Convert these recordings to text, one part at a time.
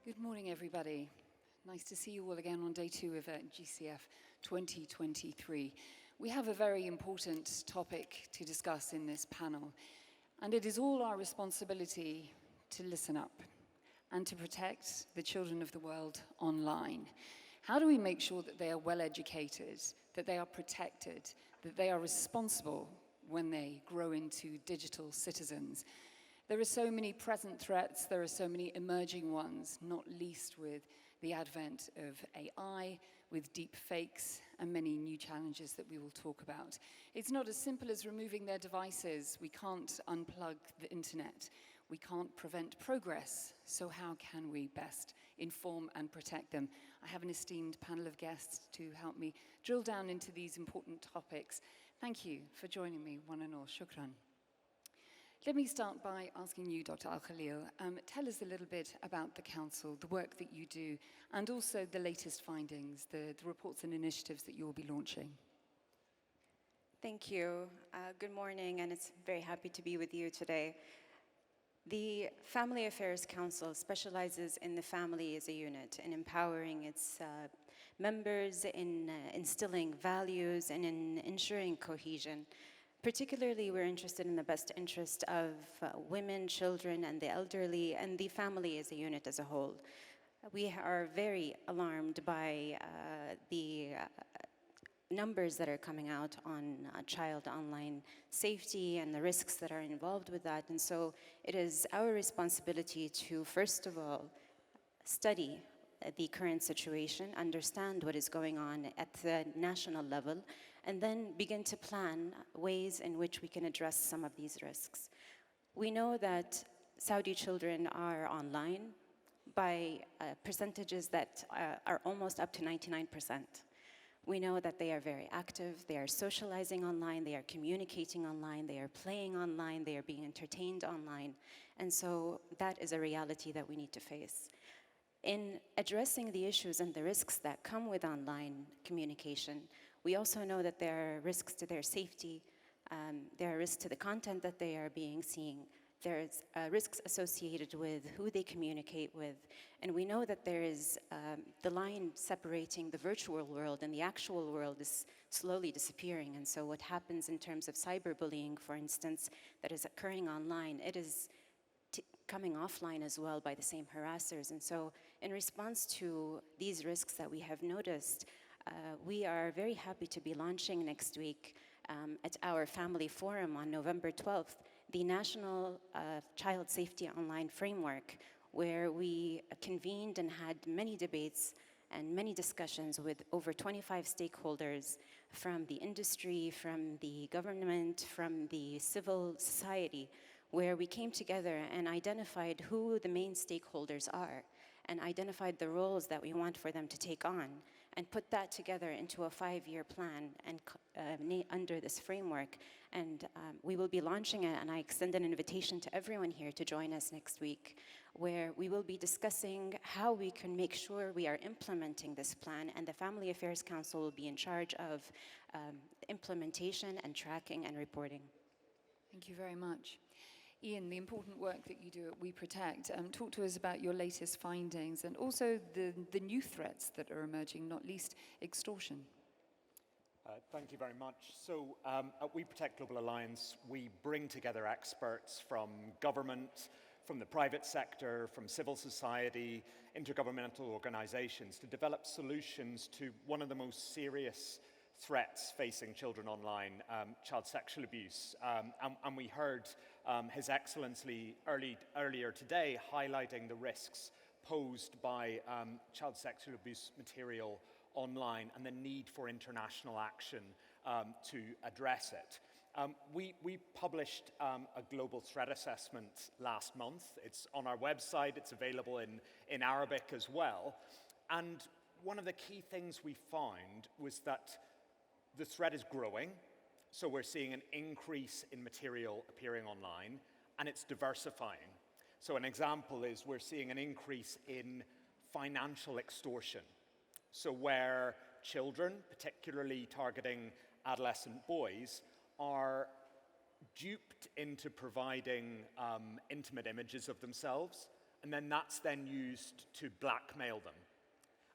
Good morning, everybody. Nice to see you all again on day 2 of GCF 2023. We have a very important topic to discuss in this panel, and it is all our responsibility to listen up and to protect the children of the world online. How do we make sure that they are well educated, that they are protected, that they are responsible when they grow into digital citizens? There are so many present threats, there are so many emerging ones, not least with the advent of AI, with deep fakes, and many new challenges that we will talk about. It's not as simple as removing their devices. We can't unplug the internet. We can't prevent progress. So how can we best inform and protect them? I have an esteemed panel of guests to help me drill down into these important topics. Thank you for joining me, one and all. Shukran. Let me start by asking you, Dr. Al-Khalil, tell us a little bit about the Council, the work that you do, and also the latest findings, the reports and initiatives that you will be launching. Thank you. Good morning, and it's very happy to be with you today. The Family Affairs Council specializes in the family as a unit, in empowering its members, in instilling values, and in ensuring cohesion. Particularly, we're interested in the best interest of women, children, and the elderly, and the family as a unit as a whole. We are very alarmed by the numbers that are coming out on child online safety and the risks that are involved with that. And so it is our responsibility to, first of all, study the current situation, understand what is going on at the national level, and then begin to plan ways in which we can address some of these risks. We know that Saudi children are online by percentages that are almost up to 99%. We know that they are very active, they are socializing online, they are communicating online, they are playing online, they are being entertained online. And so that is a reality that we need to face. In addressing the issues and the risks that come with online communication, we also know that there are risks to their safety, there are risks to the content that they are seeing, there's risks associated with who they communicate with, and we know that there is the line separating the virtual world and the actual world is slowly disappearing. And so what happens in terms of cyberbullying, for instance, that is occurring online, it is coming offline as well by the same harassers. And so in response to these risks that we have noticed, we are very happy to be launching next week at our family forum on November 12th, the National Child Safety Online Framework, where we convened and had many debates and many discussions with over 25 stakeholders from the industry, from the government, from the civil society, where we came together and identified who the main stakeholders are and identified the roles that we want for them to take on and put that together into a 5-year plan and under this framework. And we will be launching it, and I extend an invitation to everyone here to join us next week, where we will be discussing how we can make sure we are implementing this plan, and the Family Affairs Council will be in charge of implementation and tracking and reporting. Thank you very much. Ian, the important work that you do at We Protect, talk to us about your latest findings and also the new threats that are emerging, not least extortion. Thank you very much. So at We Protect Global Alliance, we bring together experts from government, from the private sector, from civil society, intergovernmental organizations to develop solutions to one of the most serious threats facing children online, child sexual abuse. And we heard His Excellency earlier today highlighting the risks posed by child sexual abuse material online and the need for international action to address it. We published a global threat assessment last month. It's on our website, it's available in Arabic as well. And one of the key things we found was that the threat is growing, so we're seeing an increase in material appearing online, and it's diversifying. So an example is we're seeing an increase in financial extortion. So where children, particularly targeting adolescent boys, are duped into providing intimate images of themselves and then that's then used to blackmail them.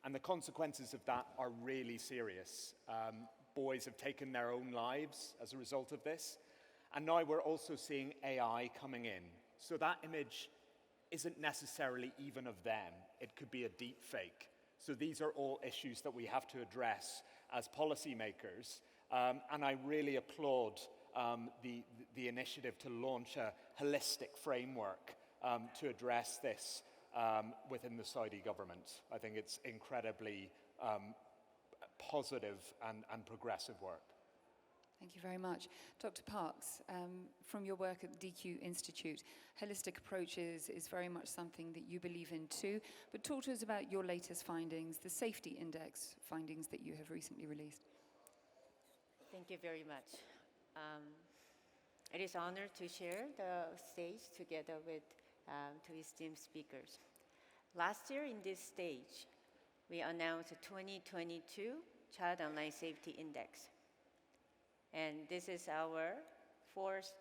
And the consequences of that are really serious. Boys have taken their own lives as a result of this. And now we're also seeing AI coming in. So that image isn't necessarily even of them. It could be a deep fake. So these are all issues that we have to address as policymakers. And I really applaud the initiative to launch a holistic framework to address this within the Saudi government. I think it's incredibly positive and progressive work. Thank you very much. Dr. Parks, from your work at the DQ Institute, holistic approaches is very much something that you believe in too, but talk to us about your latest findings, the safety index findings that you have recently released. Thank you very much. It is an honor to share the stage together with two esteemed speakers. Last year in this stage, we announced the 2022 Child Online Safety Index. And this is our fourth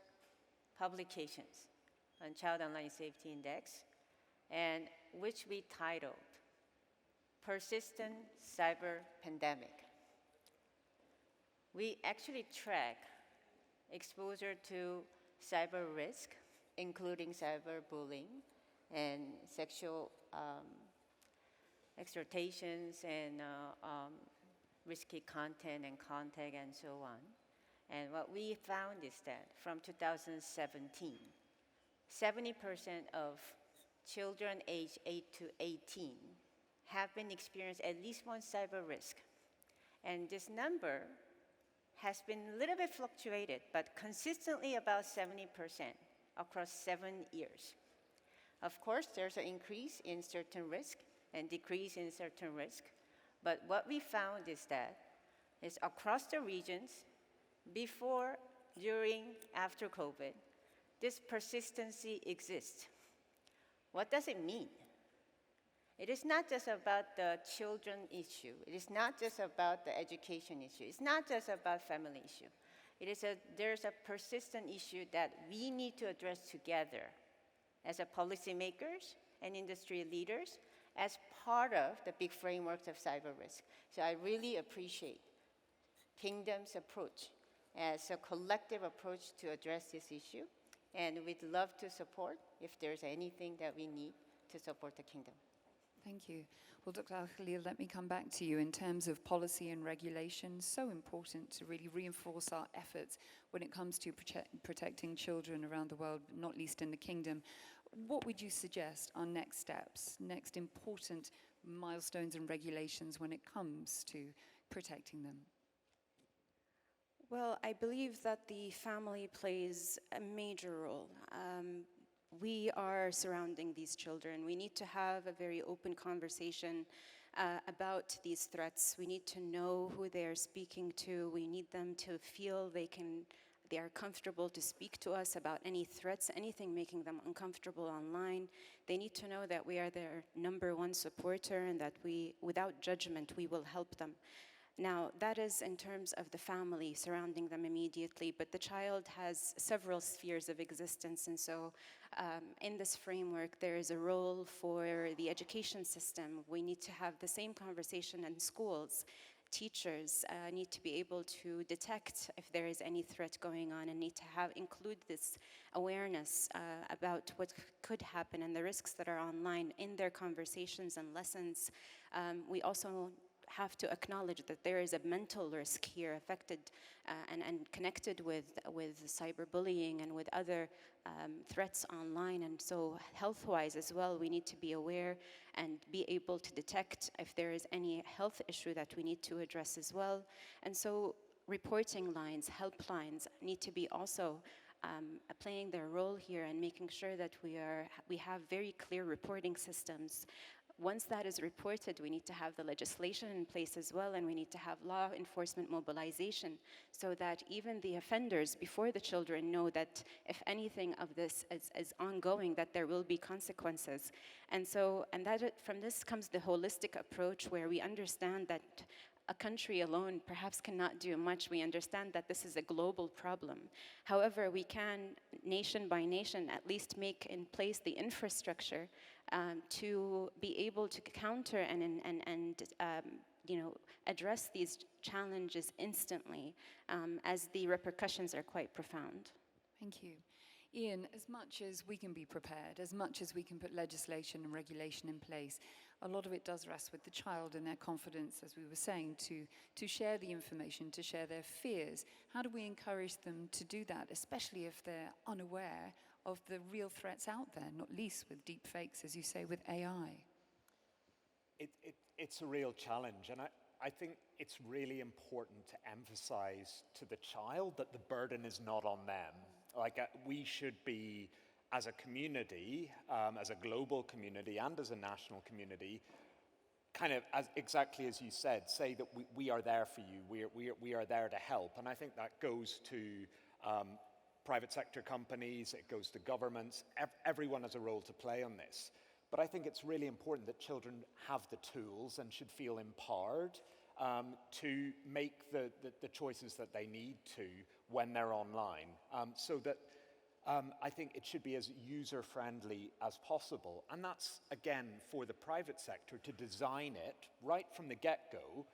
publications on Child Online Safety Index, and which we titled Persistent Cyber Pandemic. We actually track exposure to cyber risk, including cyberbullying and sexual exhortations and risky content and contact and so on. And what we found is that from 2017, 70% of children aged 8 to 18 have been experienced at least one cyber risk. And this number has been a little bit fluctuated, but consistently about 70% across 7 years. Of course, there's an increase in certain risk and decrease in certain risk, but what we found is that it's across the regions, before, during, after COVID, this persistency exists. What does it mean? It is not just about the children issue. It is not just about the education issue. It's not just about family issue. There's a persistent issue that we need to address together as a policymakers and industry leaders as part of the big frameworks of cyber risk. So I really appreciate Kingdom's approach as a collective approach to address this issue. And we'd love to support if there's anything that we need to support the Kingdom. Thank you. Well, Dr. Al-Khalil, let me come back to you in terms of policy and regulation. So important to really reinforce our efforts when it comes to protecting children around the world, not least in the Kingdom. What would you suggest are next steps, next important milestones and regulations when it comes to protecting them? Well, I believe that the family plays a major role. We are surrounding these children. We need to have a very open conversation about these threats. We need to know who they are speaking to. We need them to feel they are comfortable to speak to us about any threats, anything making them uncomfortable online. They need to know that we are their #1 supporter and that without judgment, we will help them. Now, that is in terms of the family surrounding them immediately, but the child has several spheres of existence, and so in this framework, there is a role for the education system. We need to have the same conversation in schools. Teachers need to be able to detect if there is any threat going on and need to include this awareness about what could happen and the risks that are online in their conversations and lessons. We also have to acknowledge that there is a mental risk here affected and connected with cyberbullying and with other threats online. And so health-wise as well, we need to be aware and be able to detect if there is any health issue that we need to address as well. And so reporting lines, helplines need to be also playing their role here and making sure that we have very clear reporting systems. Once that is reported, we need to have the legislation in place as well, and we need to have law enforcement mobilization so that even the offenders, before the children, know that if anything of this is ongoing, that there will be consequences. And so, from this comes the holistic approach where we understand that a country alone perhaps cannot do much. We understand that this is a global problem. However, we can, nation by nation, at least make in place the infrastructure to be able to counter and address these challenges instantly, as the repercussions are quite profound. Thank you. Ian, as much as we can be prepared, as much as we can put legislation and regulation in place, a lot of it does rest with the child and their confidence, as we were saying, to share the information, to share their fears. How do we encourage them to do that, especially if they're unaware of the real threats out there, not least with deep fakes, as you say, with AI? It's a real challenge, and I think it's really important to emphasize to the child that the burden is not on them. Like, we should be, as a community, as a global community and as a national community, kind of, exactly as you said, say that we are there for you, we are there to help. And I think that goes to private sector companies, it goes to governments, everyone has a role to play on this. But I think it's really important that children have the tools and should feel empowered to make the choices that they need to when they're online. So that I think it should be as user-friendly as possible. And that's, again, for the private sector to design it right from the get-go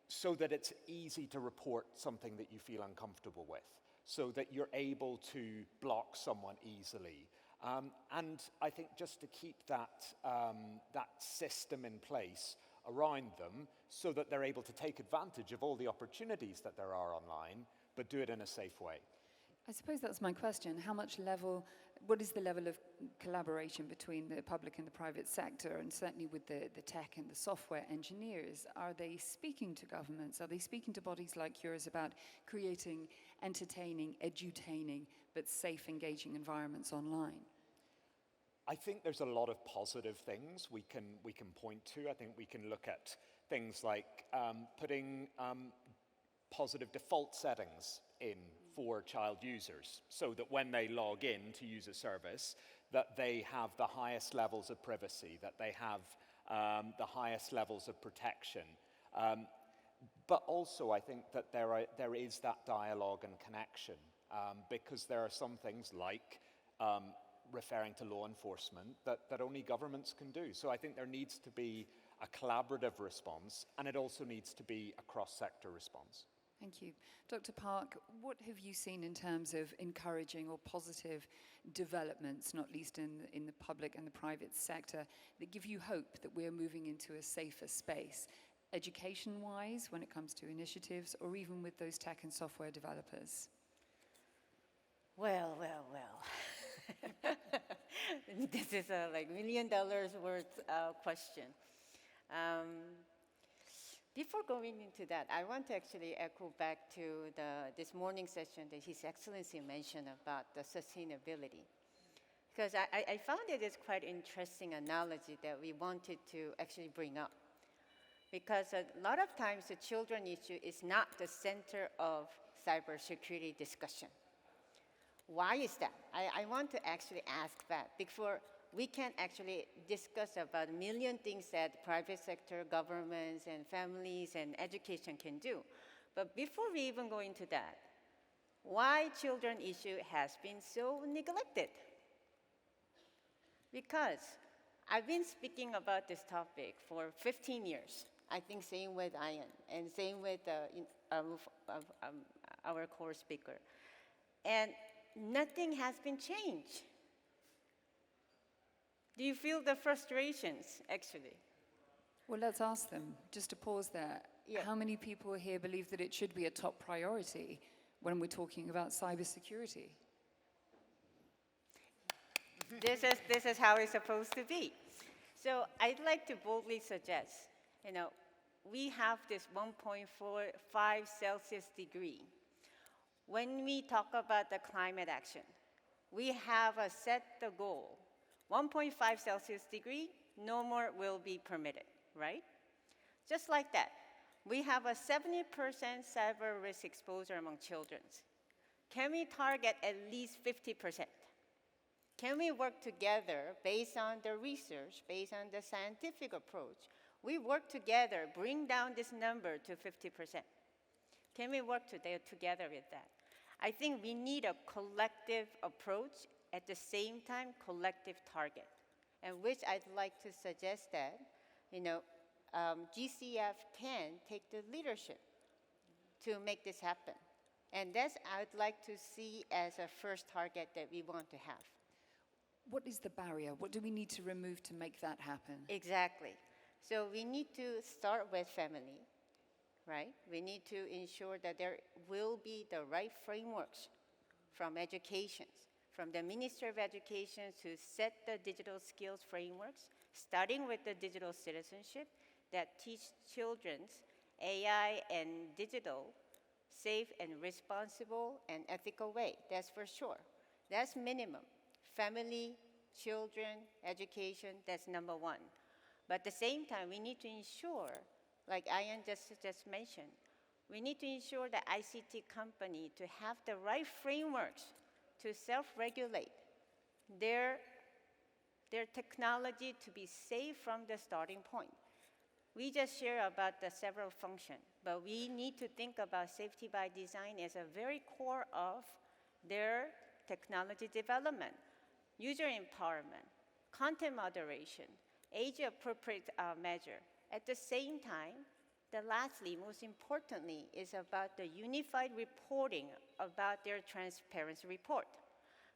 so that it's easy to report something that you feel uncomfortable with, so that you're able to block someone easily. And I think just to keep that system in place around them so that they're able to take advantage of all the opportunities that there are online, but do it in a safe way. I suppose that's my question. What is the level of collaboration between the public and the private sector, and certainly with the tech and the software engineers? Are they speaking to governments? Are they speaking to bodies like yours about creating entertaining, edutaining, but safe, engaging environments online? I think there's a lot of positive things we can point to. I think we can look at things like putting positive default settings in for child users, so that when they log in to use a service, that they have the highest levels of privacy, that they have the highest levels of protection. But also I think that there is that dialogue and connection, because there are some things like referring to law enforcement that only governments can do. So I think there needs to be a collaborative response, and it also needs to be a cross-sector response. Thank you. Dr. Park, what have you seen in terms of encouraging or positive developments, not least in the public and the private sector, that give you hope that we're moving into a safer space, education-wise, when it comes to initiatives, or even with those tech and software developers? Well. This is a $1 million worth question. Before going into that, I want to actually echo back to this morning session that His Excellency mentioned about the sustainability. Because I found it is quite interesting analogy that we wanted to actually bring up. Because a lot of times the children issue is not the center of cybersecurity discussion. Why is that? I want to actually ask that, before we can actually discuss about a million things that private sector, governments, and families, and education can do. But before we even go into that, why children issue has been so neglected? Because I've been speaking about this topic for 15 years. I think same with Ian, and same with our core speaker. And nothing has been changed. Do you feel the frustrations, actually? Well, let's ask them, just to pause there. Yeah. How many people here believe that it should be a top priority when we're talking about cybersecurity? This is how it's supposed to be. So I'd like to boldly suggest, we have this 1.45 Celsius degree. When we talk about the climate action, we have set the goal. 1.5 Celsius degree, no more will be permitted, right? Just like that, we have a 70% cyber risk exposure among children. Can we target at least 50%? Can we work together based on the research, based on the scientific approach? We work together, bring down this number to 50%. Can we work together with that? I think we need a collective approach, at the same time, collective target, and which I'd like to suggest that, GCF can take the leadership to make this happen. And that's I'd like to see as a first target that we want to have. What is the barrier? What do we need to remove to make that happen? Exactly. So we need to start with family, right? We need to ensure that there will be the right frameworks from education, from the Ministry of Education to set the digital skills frameworks, starting with the digital citizenship that teach children AI and digital safe and responsible and ethical way. That's for sure. That's minimum. Family, children, education, that's number one. But at the same time, we need to ensure, like Ayan just mentioned, we need to ensure that ICT company to have the right frameworks to self-regulate their technology to be safe from the starting point. We just share about the several functions, but we need to think about safety by design as a very core of their technology development, user empowerment, content moderation, age-appropriate measure. At the same time, lastly, most importantly, is about the unified reporting about their transparency report.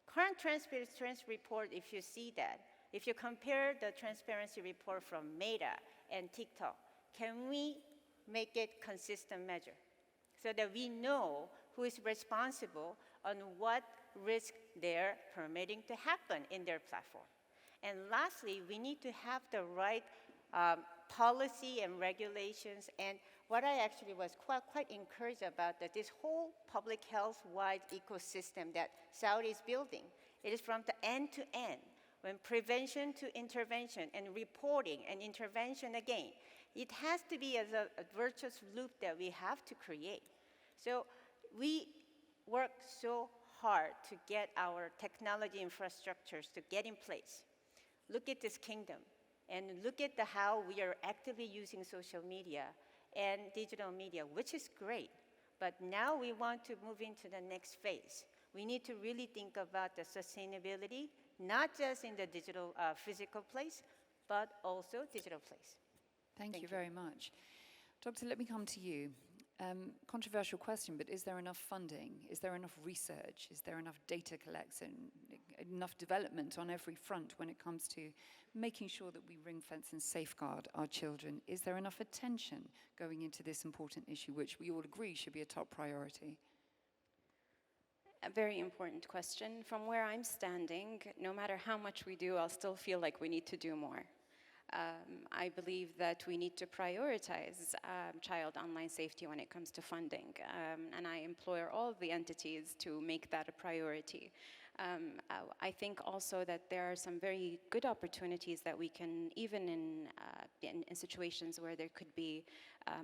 Current transparency report, if you see that, if you compare the transparency report from Meta and TikTok, can we make it consistent measure so that we know who is responsible on what risk they're permitting to happen in their platform? And lastly, we need to have the right policy and regulations. And what I actually was quite encouraged about that this whole public health-wide ecosystem that Saudi is building, it is from the end to end, when prevention to intervention and reporting and intervention again. It has to be as a virtuous loop that we have to create. So we work so hard to get our technology infrastructures to get in place. Look at this kingdom, and look at how we are actively using social media and digital media, which is great. But now we want to move into the next phase. We need to really think about the sustainability, not just in the digital physical place, but also digital place. Thank you very much. Doctor, let me come to you. Controversial question, but is there enough funding? Is there enough research? Is there enough data collection, enough development on every front when it comes to making sure that we ring fence and safeguard our children? Is there enough attention going into this important issue, which we all agree should be a top priority? A very important question. From where I'm standing, no matter how much we do, I'll still feel like we need to do more. I believe that we need to prioritize child online safety when it comes to funding, and I implore all the entities to make that a priority. I think also that there are some very good opportunities that we can, even in situations where there could be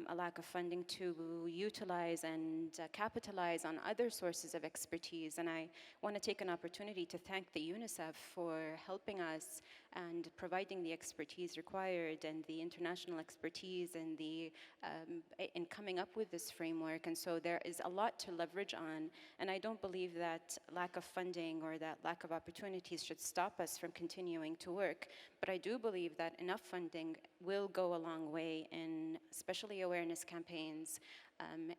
a lack of funding, to utilize and capitalize on other sources of expertise. And I want to take an opportunity to thank the UNICEF for helping us and providing the expertise required and the international expertise and in coming up with this framework. And so there is a lot to leverage on, and I don't believe that lack of funding or that lack of opportunities should stop us from continuing to work. But I do believe that enough funding will go a long way in especially awareness campaigns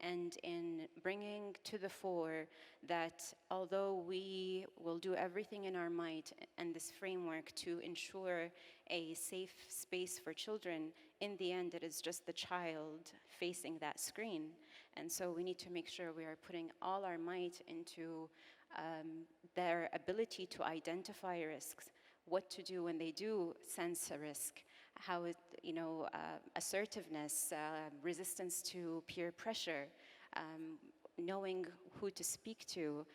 and in bringing to the fore that although we will do everything in our might and this framework to ensure a safe space for children, in the end it is just the child facing that screen. And so we need to make sure we are putting all our might into their ability to identify risks, what to do when they do sense a risk, how it, assertiveness, resistance to peer pressure, knowing who to speak to,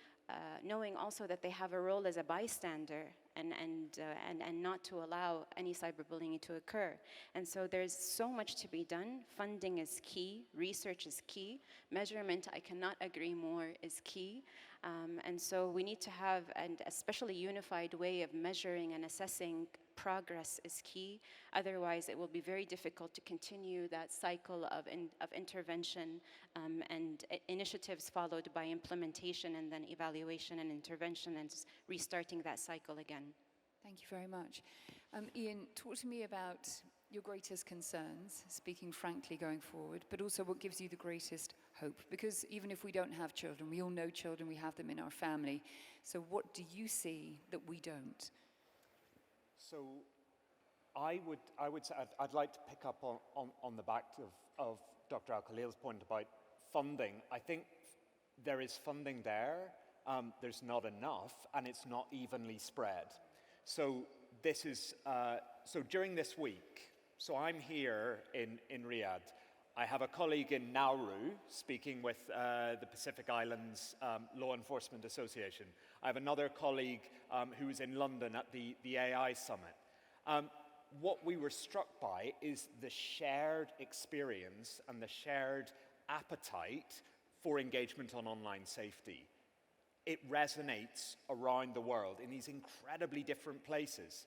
knowing also that they have a role as a bystander and not to allow any cyberbullying to occur. And so there's so much to be done. Funding is key, research is key, measurement, I cannot agree more, is key. And so we need to have an especially unified way of measuring and assessing progress is key. Otherwise, it will be very difficult to continue that cycle of intervention and initiatives followed by implementation and then evaluation and intervention and restarting that cycle again. Thank you very much. Ian, talk to me about your greatest concerns, speaking frankly going forward, but also what gives you the greatest hope? Because even if we don't have children, we all know children, we have them in our family. So what do you see that we don't? So I would say I'd like to pick up on the back of Dr. Al-Khalil's point about funding. I think there is funding there, there's not enough, and it's not evenly spread. So this is, so during this week, so I'm here in Riyadh. I have a colleague in Nauru speaking with the Pacific Islands Law Enforcement Association. I have another colleague who's in London at the AI Summit. What we were struck by is the shared experience and the shared appetite for engagement on online safety. It resonates around the world in these incredibly different places.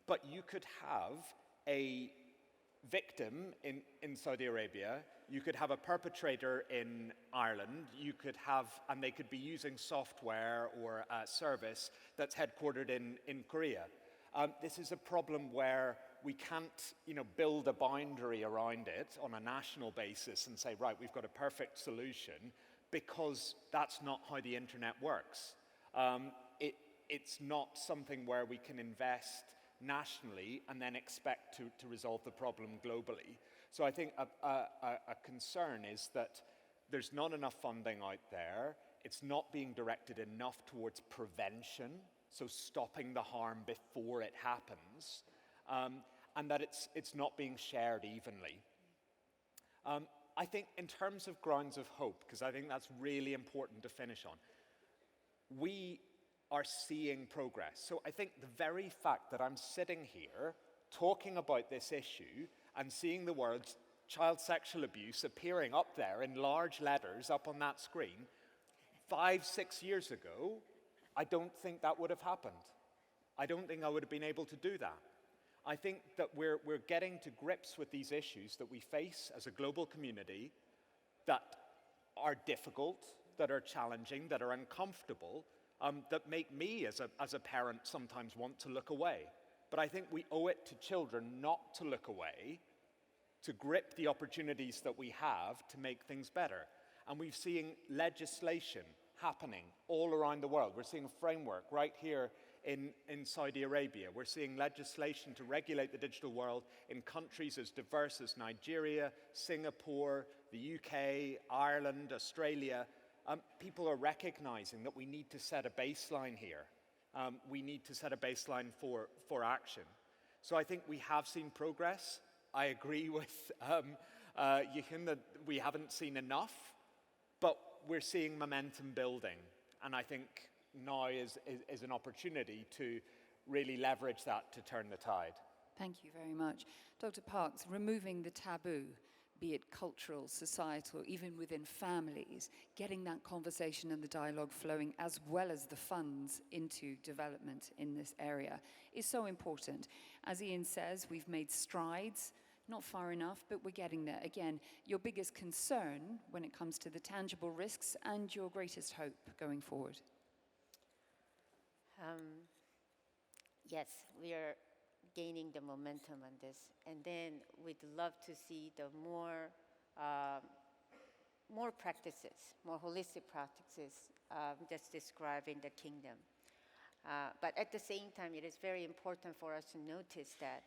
But you could have a victim in Saudi Arabia, you could have a perpetrator in Ireland, you could have, and they could be using software or a service that's headquartered in Korea. This is a problem where we can't, build a boundary around it on a national basis and say, right, we've got a perfect solution, because that's not how the internet works. It's not something where we can invest nationally and then expect to resolve the problem globally. So I think a concern is that there's not enough funding out there. It's not being directed enough towards prevention, so stopping the harm before it happens, and that it's not being shared evenly. I think in terms of grounds of hope, because I think that's really important to finish on, we are seeing progress. So I think the very fact that I'm sitting here talking about this issue and seeing the words child sexual abuse appearing up there in large letters up on that screen, 5-6 years ago, I don't think that would have happened. I don't think I would have been able to do that. I think that we're getting to grips with these issues that we face as a global community that are difficult, that are challenging, that are uncomfortable, that make me as a parent sometimes want to look away. But I think we owe it to children not to look away, to grip the opportunities that we have to make things better. And we've seen legislation happening all around the world. We're seeing a framework right here in Saudi Arabia. We're seeing legislation to regulate the digital world in countries as diverse as Nigeria, Singapore, the UK, Ireland, Australia. People are recognizing that we need to set a baseline here. We need to set a baseline for action. So I think we have seen progress. I agree with Yichun that we haven't seen enough, but we're seeing momentum building. And I think now is an opportunity to really leverage that to turn the tide. Thank you very much. Dr. Parks, removing the taboo, be it cultural, societal, even within families, getting that conversation and the dialogue flowing as well as the funds into development in this area is so important. As Ian says, we've made strides, not far enough, but we're getting there. Again, your biggest concern when it comes to the tangible risks and your greatest hope going forward? Yes, we are gaining the momentum on this, and then we'd love to see the more practices, more holistic practices that's described in the kingdom. But at the same time, it is very important for us to notice that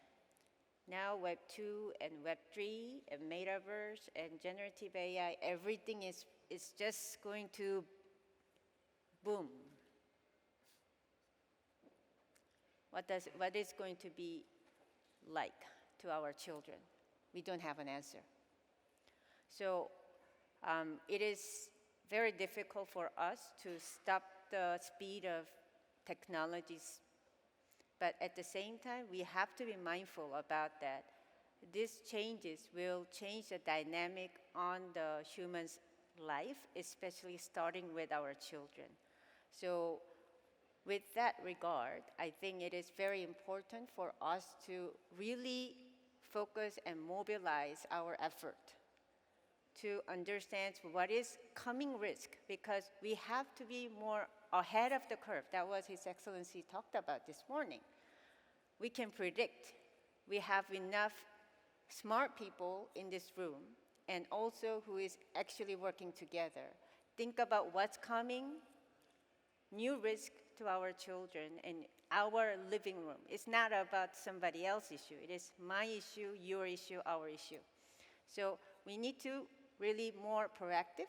now Web 2 and Web 3 and Metaverse and generative AI, everything is just going to boom. What is going to be like to our children? We don't have an answer. So it is very difficult for us to stop the speed of technologies, but at the same time, we have to be mindful about that. These changes will change the dynamic on the human's life, especially starting with our children. So with that regard, I think it is very important for us to really focus and mobilize our effort to understand what is coming risk, because we have to be more ahead of the curve. That was His Excellency talked about this morning. We can predict. We have enough smart people in this room and also who is actually working together. Think about what's coming, new risk to our children in our living room. It's not about somebody else's issue. It is my issue, your issue, our issue. So we need to really more proactive,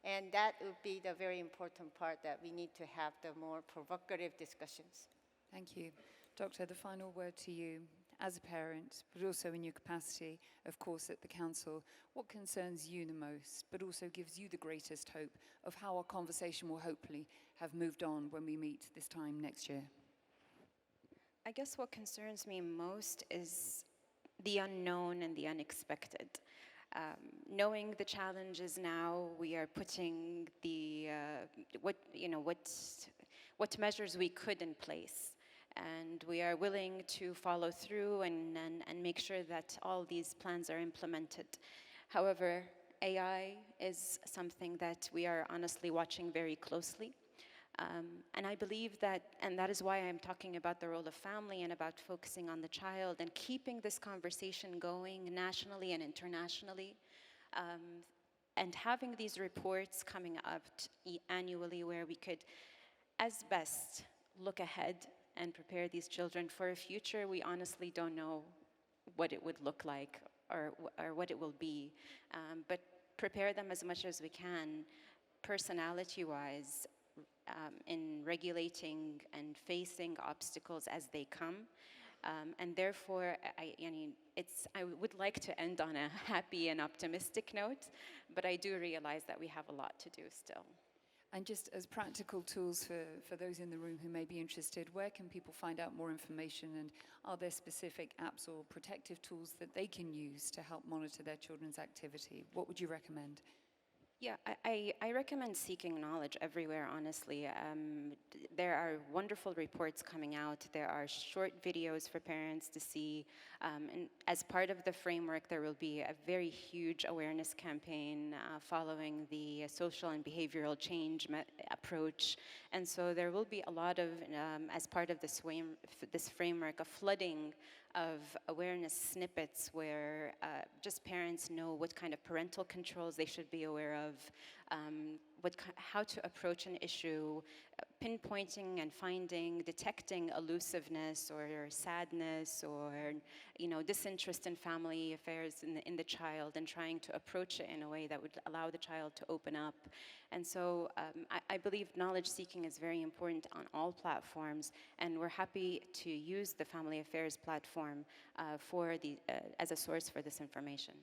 and that would be the very important part, that we need to have the more provocative discussions. Thank you. Doctor, the final word to you. As a parent, but also in your capacity, of course, at the Council, what concerns you the most, but also gives you the greatest hope of how our conversation will hopefully have moved on when we meet this time next year? I guess what concerns me most is the unknown and the unexpected. Knowing the challenges now, we are putting the what measures we could in place, and we are willing to follow through and make sure that all these plans are implemented. However, AI is something that we are honestly watching very closely. And I believe that, and that is why I'm talking about the role of family and about focusing on the child and keeping this conversation going nationally and internationally, and having these reports coming up annually where we could, as best, look ahead and prepare these children for a future we honestly don't know what it would look like or what it will be, but prepare them as much as we can, personality-wise, in regulating and facing obstacles as they come. And therefore, I would like to end on a happy and optimistic note, but I do realize that we have a lot to do still. And just as practical tools for those in the room who may be interested, where can people find out more information, and are there specific apps or protective tools that they can use to help monitor their children's activity? What would you recommend? Yeah, I recommend seeking knowledge everywhere, honestly. There are wonderful reports coming out. There are short videos for parents to see. And as part of the framework, there will be a very huge awareness campaign following the social and behavioral change approach. And so there will be a lot of, as part of this framework, a flooding of awareness snippets where just parents know what kind of parental controls they should be aware of, how to approach an issue, pinpointing and finding, detecting elusiveness or sadness or disinterest in family affairs in the child, and trying to approach it in a way that would allow the child to open up. And so I believe knowledge seeking is very important on all platforms, and we're happy to use the Family Affairs platform as a source for this information.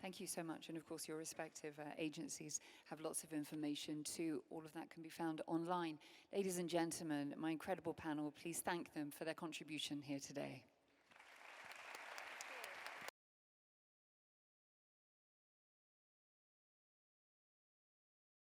Thank you so much. And of course, your respective agencies have lots of information too. All of that can be found online. Ladies and gentlemen, my incredible panel, please thank them for their contribution here today.